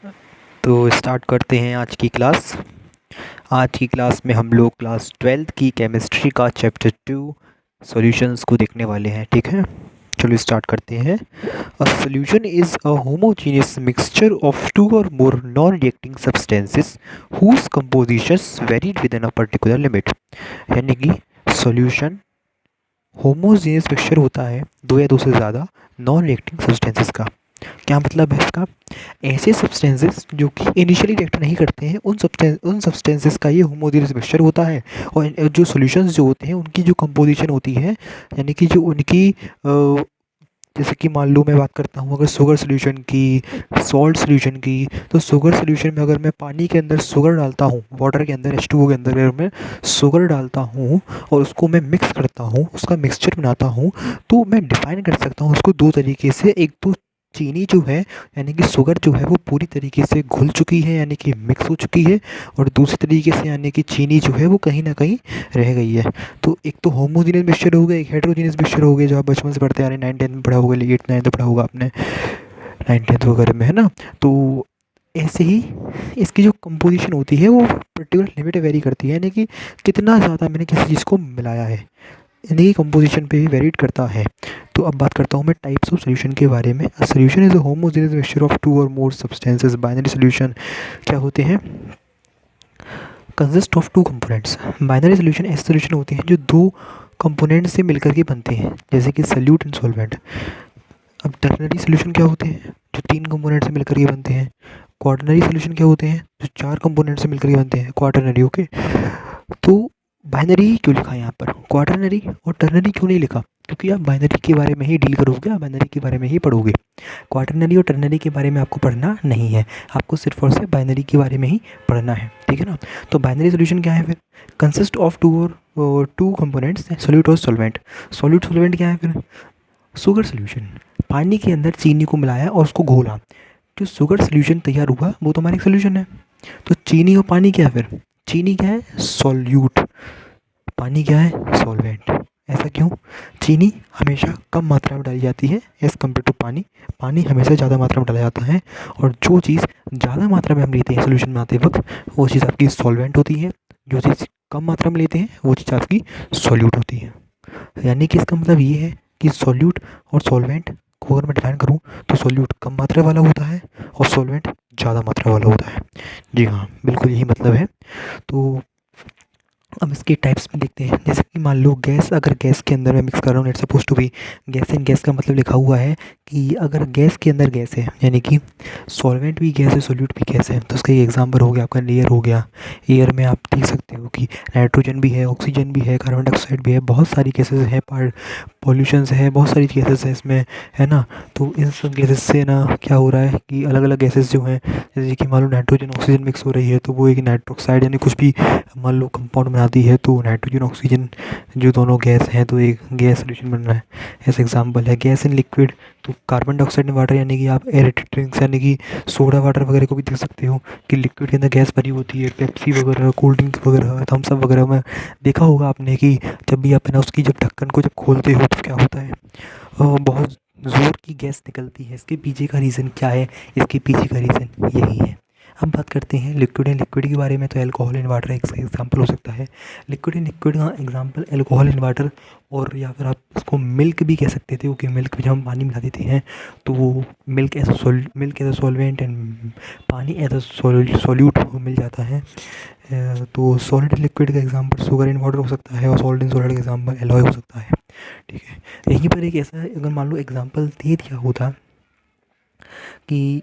तो स्टार्ट करते हैं आज की क्लास। आज की क्लास में हम लोग क्लास 12th की केमिस्ट्री का चैप्टर 2 सॉल्यूशंस को देखने वाले हैं। ठीक है, चलो स्टार्ट करते हैं। A solution is a homogeneous mixture of two or more non reacting substances whose compositions varied within a particular limit. यानी कि सॉल्यूशन होमोजेनियस मिक्सचर होता है दो या दो से ज़्यादा नॉन रिएक्टिंग सब्सटेंसेस का। क्या मतलब है इसका? ऐसे सब्सटेंसेस जो कि इनिशियली रिएक्ट नहीं करते हैं, उन सब्सटेंसेस का ये होमोजेनियस मिक्सचर होता है। और जो सॉल्यूशंस जो होते हैं उनकी जो कंपोजिशन होती है, यानी कि जो उनकी जैसे कि मान लो मैं बात करता हूँ अगर शुगर सॉल्यूशन की, सॉल्ट सॉल्यूशन की, तो शुगर सॉल्यूशन में अगर मैं पानी के अंदर शुगर डालता हूँ, वाटर के अंदर H2O के अंदर अगर मैं शुगर डालता हूँ और उसको मैं मिक्स करता हूँ, उसका मिक्सचर बनाता हूँ, तो मैं डिफाइन कर सकता हूँ उसको दो तरीके से। एक तो चीनी जो है, यानी कि शुगर जो है वो पूरी तरीके से घुल चुकी है, यानी कि मिक्स हो चुकी है, और दूसरी तरीके से यानी कि चीनी जो है वो कहीं ना कहीं रह गई है। तो एक तो होमोजेनियस मिक्सचर हो गया, एक हेटेरोजेनियस मिक्सचर हो गया, जो आप बचपन से पढ़ते आ रहे हैं, 9th 10th में पढ़ा होगा, 8th 9th में पढ़ा होगा आपने, 9th 10th वगैरह में, है ना। तो ऐसे ही इसकी जो कंपोजिशन होती है वो पर्टिकुलर लिमिट वेरी करती है, यानी कि कितना ज़्यादा मैंने किसी चीज़ को मिलाया है, यानी कि कंपोजिशन पे ही वेरीड करता है। तो अब बात करता हूँ मैं टाइप्स ऑफ सॉल्यूशन के बारे में। Solution is a homogeneous mixture of two or more substances. Binary solution क्या होते हैं? Consist of two components. Binary solution ऐसे सॉल्यूशन होते हैं जो दो कंपोनेंट से मिलकर के बनते हैं, जैसे कि सल्यूट एंड सॉल्वेंट। अब टर्नरी सॉल्यूशन क्या होते हैं? जो तीन कंपोनेंट से मिलकर के बनते हैं। क्वाटरनरी सॉल्यूशन क्या होते हैं? जो चार कंपोनेंट से मिलकर के बनते हैं, क्वाटरनरी। ओके, तो बाइनरी क्यों लिखा है यहाँ पर, क्वाटरनरी और टर्नरी क्यों नहीं लिखा? क्योंकि आप बाइनरी के बारे में ही डील करोगे, आप बाइनरी के बारे में ही पढ़ोगे। क्वाटरनरी और टर्नरी के बारे में आपको पढ़ना नहीं है, आपको सिर्फ और सिर्फ बाइनरी के बारे में ही पढ़ना है, ठीक है ना। तो बाइनरी सॉल्यूशन क्या है फिर? कंसिस्ट ऑफ टू और टू कंपोनेंट्स, सोल्यूट और सॉल्वेंट। सोल्यूट सॉल्वेंट क्या है फिर? शुगर सॉल्यूशन, पानी के अंदर चीनी को मिलाया और उसको घोला, जो शुगर सॉल्यूशन तैयार हुआ वो तो हमारा एक सॉल्यूशन है। तो चीनी और पानी क्या है फिर? चीनी क्या है? सॉल्यूट। पानी क्या है? सॉल्वेंट। ऐसा क्यों? चीनी हमेशा कम मात्रा में डाली जाती है एज़ कम्पेयर टू पानी, पानी हमेशा ज़्यादा मात्रा में डाला जाता है। और जो चीज़ ज़्यादा मात्रा में हम लेते हैं सोल्यूशन बनाते वक्त, वो चीज़ आपकी सॉल्वेंट होती है, जो चीज़ कम मात्रा में लेते हैं वो चीज़ आपकी सॉल्यूट होती है। यानी कि इसका मतलब ये है कि सॉल्यूट और सॉल्वेंट को अगर मैं डिफाइन करूँ तो सॉल्यूट कम मात्रा वाला होता है और सॉल्वेंट ज़्यादा मात्रा वाला होता है। जी हाँ, बिल्कुल यही मतलब है। तो अब इसके टाइप्स में देखते हैं। जैसे कि मान लो गैस, अगर गैस के अंदर मैं मिक्स कर रहा हूँ, let's suppose to be gas in gas, का मतलब लिखा हुआ है कि अगर गैस के अंदर गैस है, यानी कि सॉल्वेंट भी गैस है, सोल्यूट भी गैस है, तो उसका एक एग्जांपल हो गया आपका एयर हो गया। एयर में आप देख सकते हो कि नाइट्रोजन भी है, ऑक्सीजन भी है, कार्बन डाइऑक्साइड भी है, बहुत सारी गैसेज है, पॉल्यूशंस है, बहुत सारी गैसेज है इसमें, है ना। तो इन सब गैसेज से ना क्या हो रहा है कि अलग अलग गैसेज जो हैं, जैसे कि मान लो नाइट्रोजन ऑक्सीजन मिक्स हो रही है तो वो एक नाइट्रोक्साइड यानी कुछ भी मान लो कंपाउंड बनाती है, तो नाइट्रोजन ऑक्सीजन जो दोनों गैस हैं तो एक गैस सॉल्यूशन बन रहा है। ऐसा एग्जांपल है गैस इन लिक्विड। तो कार्बन डाइऑक्साइड इन वाटर, यानी कि आप एरेटेड ड्रिंक्स यानी कि सोडा वाटर वगैरह को भी देख सकते हो कि लिक्विड के अंदर गैस भरी होती है। पेप्सी वगैरह, कोल्ड ड्रिंक वगैरह, थम्स अप वगैरह में देखा होगा आपने कि जब भी आप है ना उसकी जब ढक्कन को जब खोलते हो तो क्या होता है, बहुत ज़ोर की गैस निकलती है। इसके पीछे का रीज़न क्या है? इसके पीछे का रीज़न यही है। अब बात करते हैं लिक्विड एंड लिक्विड के बारे में। तो अल्कोहल इन वाटर एक एग्जांपल हो सकता है। लिक्विड एंड लिक्विड का एग्जांपल अल्कोहल इन वाटर, और या फिर आप इसको मिल्क भी कह सकते थे, क्योंकि मिल्क में जब हम पानी मिला देते हैं तो वो milk as a solvent and pani as a solute मिल जाता है। तो सॉलिड एंड लिक्विड का एग्जांपल शुगर इन वाटर हो सकता है, और सॉल्ट इन सॉलिड का एग्जांपल एलॉय हो सकता है, ठीक है। यहीं पर एक ऐसा अगर मान लो एग्जांपल दे दिया होता कि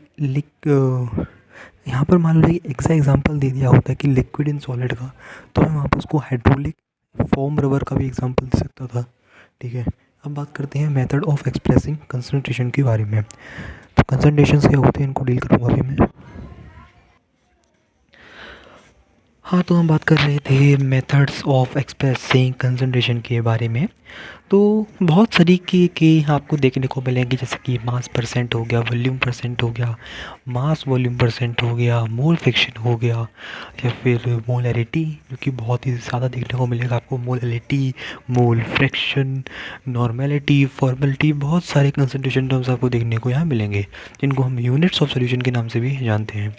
यहाँ पर मान लो एक ऐसा एग्जांपल दे दिया होता कि लिक्विड इन सॉलिड का, तो मैं वहाँ पर उसको हाइड्रोलिक फोम रबर का भी एग्जांपल दे सकता था, ठीक है। अब बात करते हैं मेथड ऑफ एक्सप्रेसिंग कंसंट्रेशन के बारे में। तो कंसंट्रेशन क्या होते हैं इनको डील करूँगा अभी मैं। हाँ, तो हम बात कर रहे थे मेथड्स ऑफ एक्सप्रेसिंग कंसंट्रेशन के बारे में। तो बहुत तरीके के आपको देखने को मिलेंगे, जैसे कि मास परसेंट हो गया, वॉल्यूम परसेंट हो गया, मास वॉल्यूम परसेंट हो गया, मोल फ्रैक्शन हो गया, या फिर मोलैरिटी, जो कि बहुत ही ज़्यादा देखने को मिलेगा आपको। Molarity, mole fraction, normality, formality, बहुत सारे कंसंट्रेशन टर्म्स आपको देखने को यहाँ मिलेंगे, जिनको हम यूनिट्स ऑफ सॉल्यूशन के नाम से भी जानते हैं।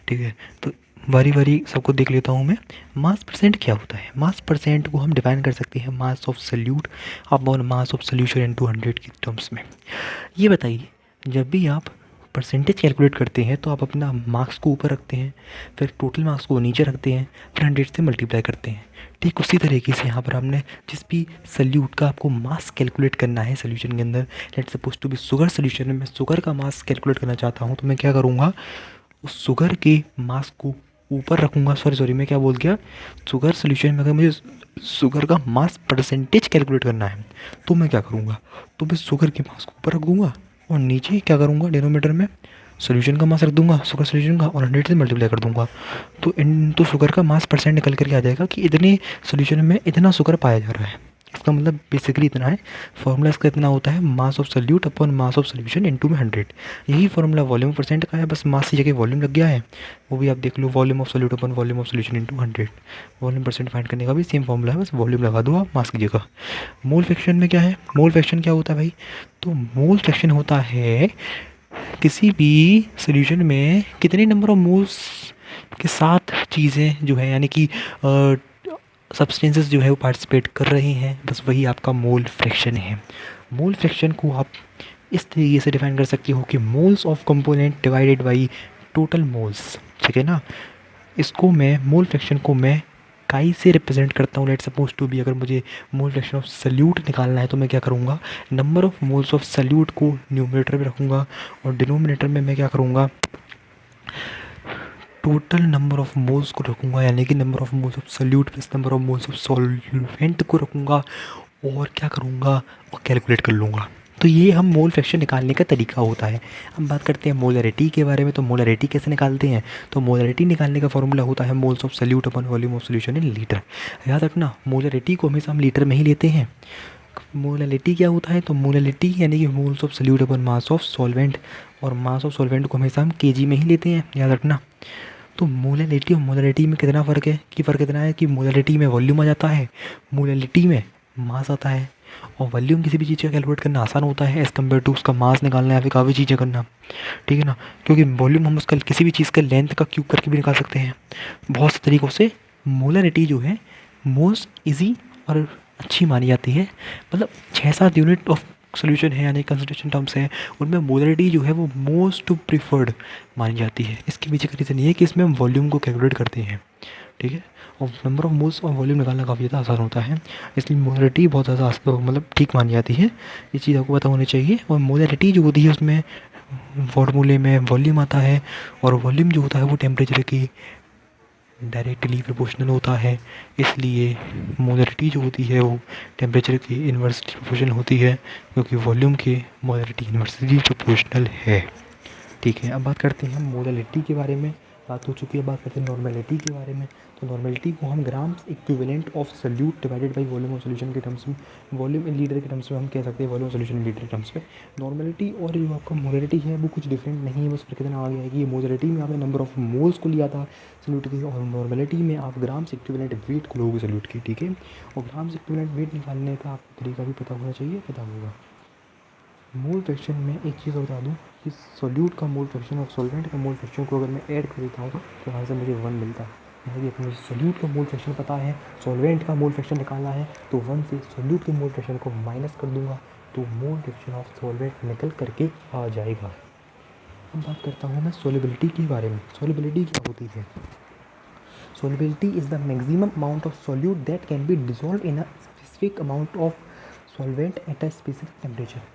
ठीक है, तो बारी बारी सबको देख लेता हूँ मैं। मास परसेंट क्या होता है? मास परसेंट को हम डिफाइन कर सकते हैं mass of solute upon mass of solution into 100 के टर्म्स में। ये बताइए, जब भी आप परसेंटेज कैलकुलेट करते हैं तो आप अपना मार्क्स को ऊपर रखते हैं, फिर टोटल मार्क्स को नीचे रखते हैं, फिर 100 से मल्टीप्लाई करते हैं। ठीक उसी तरीके से यहाँ पर हमने जिस भी सल्यूट का आपको मास कैलकुलेट करना है सोल्यूशन के अंदर, let's suppose to be sugar solution में मैं शुगर का मास कैलकुलेट करना चाहता हूँ, तो मैं क्या करूँगा, उस शुगर के मास को ऊपर रखूँगा। सॉरी मैं क्या बोल गया, शुगर सोल्यूशन में अगर मुझे शुगर का मास परसेंटेज कैलकुलेट करना है तो मैं क्या करूँगा, तो मैं शुगर के मास को ऊपर रख दूँगा और नीचे क्या करूँगा, डिनोमीटर में सोल्यूशन का मास रख दूँगा, शुगर सोल्यूशन का, और 100 से मल्टीप्लाई कर दूँगा। तो शुगर का मास परसेंट निकल करके आ जाएगा कि इतने सोल्यूशन में इतना शुगर पाया जा रहा है। इसका मतलब बेसिकली इतना है, फॉर्मूला इसका इतना होता है, mass of solute upon mass of solution into में 100। यही फॉर्मूला वॉल्यूम परसेंट का है, बस मास की जगह वॉल्यूम लग गया है। वो भी आप देख लो, volume of solute upon volume of solution into 100। Volume percent find करने का भी सेम फॉर्मूला है, बस वॉल्यूम लगा दो आप मास की जगह। मोल फ्रैक्शन में क्या है, मोल फ्रैक्शन क्या होता है भाई, तो मोल फ्रैक्शन होता है किसी भी सोल्यूशन में कितने नंबर ऑफ मोल्स के साथ चीज़ें जो है, यानी कि सब्सटेंसेस जो है वो पार्टिसिपेट कर रहे हैं, बस वही आपका मोल फ्रैक्शन है। मोल फ्रैक्शन को आप इस तरीके से डिफाइन कर सकते हो कि moles of component divided by total moles. ठीक है ना, इसको मैं मोल फ्रैक्शन को मैं काई से रिप्रेजेंट करता हूँ। लेट्स सपोज टू बी, अगर मुझे मोल फ्रैक्शन ऑफ सल्यूट निकालना है तो मैं क्या करूँगा, number of moles of solute को न्यूमरेटर में रखूँगा और डिनोमिनेटर में मैं क्या करूँगा, टोटल नंबर ऑफ मोल्स को रखूँगा, यानी कि number of moles of solute plus number of moles of solvent को रखूँगा और क्या करूँगा, और कैलकुलेट कर लूँगा। तो ये हम मोल फ्रैक्शन निकालने का तरीका होता है। हम बात करते हैं मोलैरिटी के बारे में। तो मोलैरिटी कैसे निकालते हैं, तो मोलैरिटी निकालने का फॉर्मूला होता है moles of solute upon volume of solution in litre. याद रखना, मोलैरिटी को हमेशा हम लीटर में ही लेते हैं। मोलैलिटी क्या होता है, तो मोलैलिटी यानी कि moles of solute upon mass of solvent, और मास ऑफ सॉल्वेंट को हमेशा हम केजी में ही लेते हैं, याद रखना। तो मोलैलिटी और मोलैलिटी में कितना फ़र्क है, कि फ़र्क इतना है कि मोलैलिटी में वॉल्यूम आ जाता है, मोलैलिटी में मास आता है। और वॉल्यूम किसी भी चीज़ का कैलकुलेट करना आसान होता है एज़ कम्पेयर टू उसका मास निकालना या फिर काफ़ी चीज़ें करना। ठीक है ना, क्योंकि वॉल्यूम हम उसका किसी भी चीज़ का लेंथ का क्यूब करके भी निकाल सकते हैं बहुत से तरीक़ों से। मोलैरिटी जो है मोस्ट ईजी और अच्छी मानी जाती है, मतलब 6-7 यूनिट ऑफ सोल्यूशन है यानी कंसंट्रेशन टर्म्स हैं, उनमें मोलैरिटी जो है वो मोस्ट प्रिफर्ड मानी जाती है। इसके पीछे का रीज़न ये है कि इसमें हम वॉल्यूम को कैलकुलेट करते हैं। ठीक है, और नंबर ऑफ मोल्स और वॉल्यूम निकालना काफ़ी ज़्यादा आसान होता है, इसलिए मोलैरिटी बहुत ज़्यादा मतलब ठीक मानी जाती है। ये चीज़ आपको पता होनी चाहिए। और मोलैरिटी जो होती है उसमें फॉर्मूले में वॉल्यूम आता है, और वॉल्यूम जो होता है वो टेम्परेचर की डायरेक्टली प्रोपोर्शनल होता है, इसलिए मोलैरिटी जो होती है वो टेम्परेचर की इन्वर्सली प्रोपोर्शनल होती है, क्योंकि वॉल्यूम के मोलैरिटी इन्वर्सली प्रोपोर्शनल है। ठीक है, अब बात करते हैं हम मोलैलिटी के बारे में। बात हो चुकी है, बात करते हैं नॉर्मेलिटी के बारे में। तो नॉर्मेलिटी को हम grams equivalent of solute divided by volume of solution के टर्म्स में, वॉल्यूम इन लीटर के टर्म्स में हम कह सकते हैं, वॉल्यूम सोल्यूशन इन लीटर के टर्म्स में। नॉर्मेलिटी और जो आपका मोलैलिटी है वो कुछ डिफरेंट नहीं है, बस फर्क इतना आ गया है कि मोलैलिटी में आपने नंबर ऑफ मोल्स को लिया था सल्यूट की, और नॉर्मेलिटी में आप ग्राम्स इक्विवेलेंट वेट को लोगे सल्यूट की। ठीक है, और ग्राम्स इक्विवेलेंट वेट निकालने का आपको तरीका भी पता होना चाहिए, पता होगा। मोल फ्रैक्शन में एक चीज़ बता दूँ कि सॉल्यूट का मोल फ्रैक्शन और सॉल्वेंट का मोल फ्रैक्शन को अगर मैं ऐड कर देता हूँ तो वहाँ से मुझे 1 मिलता है। यानी कि मुझे सॉल्यूट का मोल फ्रैक्शन पता है, सॉल्वेंट का मोल फ्रैक्शन निकालना है, तो 1 से सॉल्यूट के मोल फ्रैक्शन को माइनस कर दूंगा, तो मोल फ्रैक्शन ऑफ सॉल्वेंट निकल करके आ जाएगा। अब बात करता हूँ मैं सॉल्युबिलिटी के बारे में। सॉल्युबिलिटी क्या होती है, solubility is the maximum amount of solute that can be dissolved in a specific amount of solvent at a specific temperature।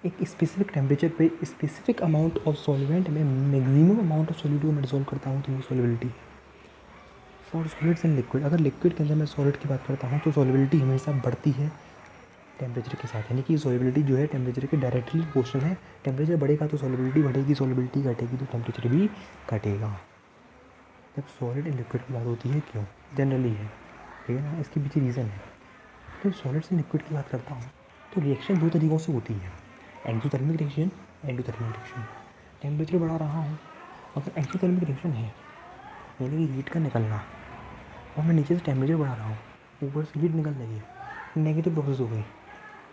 एक स्पेसिफिक टेम्परेचर पे स्पेसिफिक अमाउंट ऑफ सॉल्वेंट में मैक्सिमम अमाउंट ऑफ सॉल्यूट को मैं dissolve करता हूँ, तो वो solubility. For solids and liquid, अगर लिक्विड के अंदर मैं सॉलिड की बात करता हूँ तो सॉल्युबिलिटी हमेशा बढ़ती है टेम्परेचर के साथ, यानी कि सॉल्युबिलिटी जो है टेम्परेचर के डायरेक्टली प्रोपोर्शनल है। टेम्परेचर बढ़ेगा तो सॉल्युबिलिटी बढ़ेगी, सॉल्युबिलिटी घटेगी तो टेम्परेचर भी घटेगा। जब सॉलिड एंड लिक्विड की बात होती है क्यों, जनरली है, ठीक है ना, इसके पीछे रीज़न है। तो सॉलिड से लिक्विड की बात करता हूँ तो रिएक्शन दो तरीक़ों से होती है, exothermic reaction, endothermic reaction. Temperature बढ़ा रहा हूँ, अगर एक्सोथर्मिक रिएक्शन है यानी कि हीट का निकलना, और मैं नीचे से टेम्परेचर बढ़ा रहा हूँ, ऊपर से हीट निकल रही है, नेगेटिव प्रोसेस हो गई।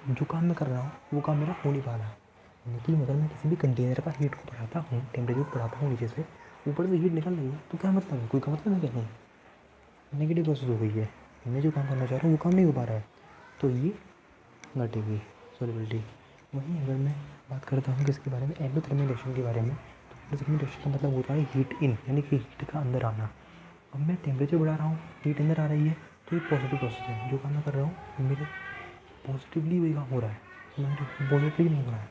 जो काम मैं कर रहा हूँ वो काम मेरा हो नहीं पा रहा है। लेकिन अगर मैं किसी भी कंटेनर का हीट को बढ़ाता हूँ, टेम्परेचर को बढ़ाता हूँ नीचे से, ऊपर से हीट निकल रही है, तो क्या मतलब है, कोई का मतलब है क्या, नहीं, नेगेटिव प्रोसेस हो गई है। मैं जो काम करना चाह रहा हूँ वो काम नहीं हो पा रहा है, तो ये घटेगी सॉल्युबिलिटी। वहीं अगर मैं बात करता हूँ किसके बारे में, एंडोथर्मिक रिएक्शन के बारे में, तो एंडोथर्मिक रिएक्शन का मतलब होता है हीट इन, यानी कि हीट का अंदर आना। अब मैं टेम्परेचर बढ़ा रहा हूँ, हीट अंदर आ रही है, तो ये पॉजिटिव प्रोसेस है। जो काम मैं कर रहा हूँ मेरे पॉजिटिवली वही काम हो रहा है, पॉजिटिवली नहीं हो रहा है।